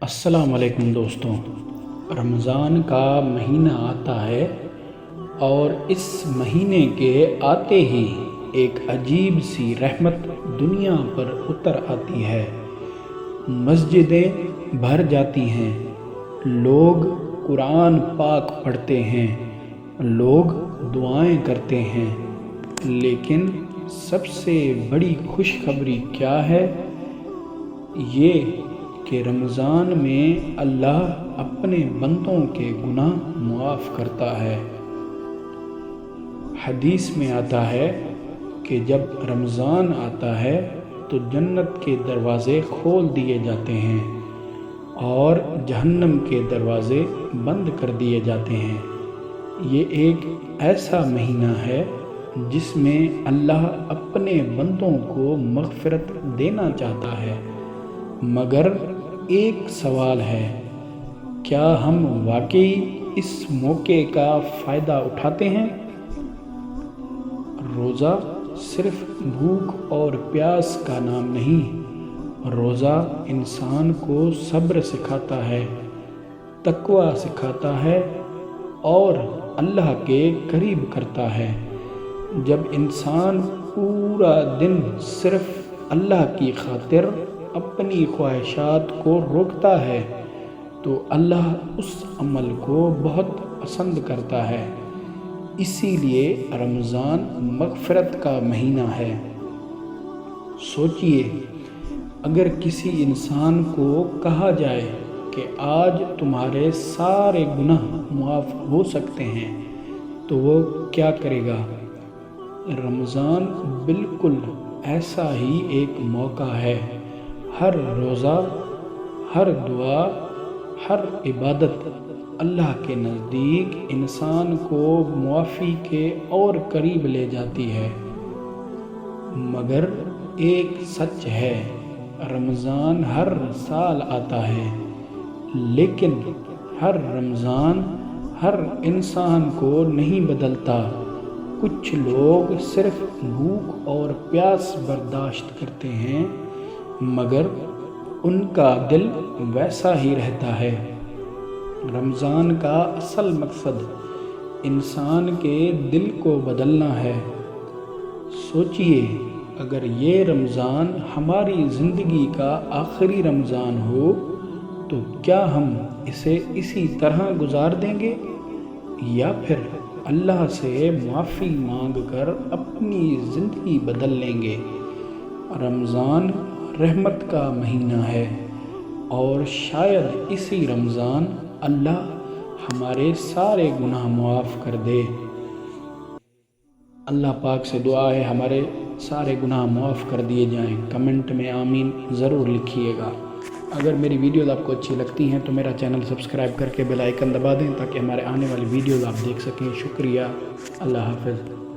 السلام علیکم دوستوں، رمضان کا مہینہ آتا ہے اور اس مہینے کے آتے ہی ایک عجیب سی رحمت دنیا پر اتر آتی ہے۔ مسجدیں بھر جاتی ہیں، لوگ قرآن پاک پڑھتے ہیں، لوگ دعائیں کرتے ہیں، لیکن سب سے بڑی خوشخبری کیا ہے؟ یہ کہ رمضان میں اللہ اپنے بندوں کے گناہ معاف کرتا ہے۔ حدیث میں آتا ہے کہ جب رمضان آتا ہے تو جنت کے دروازے کھول دیے جاتے ہیں اور جہنم کے دروازے بند کر دیے جاتے ہیں۔ یہ ایک ایسا مہینہ ہے جس میں اللہ اپنے بندوں کو مغفرت دینا چاہتا ہے، مگر ایک سوال ہے، کیا ہم واقعی اس موقع کا فائدہ اٹھاتے ہیں؟ روزہ صرف بھوک اور پیاس کا نام نہیں، روزہ انسان کو صبر سکھاتا ہے، تقوی سکھاتا ہے اور اللہ کے قریب کرتا ہے۔ جب انسان پورا دن صرف اللہ کی خاطر اپنی خواہشات کو روکتا ہے تو اللہ اس عمل کو بہت پسند کرتا ہے۔ اسی لیے رمضان مغفرت کا مہینہ ہے۔ سوچئے، اگر کسی انسان کو کہا جائے کہ آج تمہارے سارے گناہ معاف ہو سکتے ہیں تو وہ کیا کرے گا؟ رمضان بالکل ایسا ہی ایک موقع ہے۔ ہر روزہ، ہر دعا، ہر عبادت اللہ کے نزدیک انسان کو معافی کے اور قریب لے جاتی ہے۔ مگر ایک سچ ہے، رمضان ہر سال آتا ہے، لیکن ہر رمضان ہر انسان کو نہیں بدلتا۔ کچھ لوگ صرف بھوک اور پیاس برداشت کرتے ہیں، مگر ان کا دل ویسا ہی رہتا ہے۔ رمضان کا اصل مقصد انسان کے دل کو بدلنا ہے۔ سوچئے، اگر یہ رمضان ہماری زندگی کا آخری رمضان ہو تو کیا ہم اسے اسی طرح گزار دیں گے، یا پھر اللہ سے معافی مانگ کر اپنی زندگی بدل لیں گے؟ رمضان رحمت کا مہینہ ہے اور شاید اسی رمضان اللہ ہمارے سارے گناہ معاف کر دے۔ اللہ پاک سے دعا ہے ہمارے سارے گناہ معاف کر دیے جائیں۔ کمنٹ میں آمین ضرور لکھیے گا۔ اگر میری ویڈیوز آپ کو اچھی لگتی ہیں تو میرا چینل سبسکرائب کر کے بیل آئیکن دبا دیں تاکہ ہمارے آنے والی ویڈیوز آپ دیکھ سکیں۔ شکریہ، اللہ حافظ۔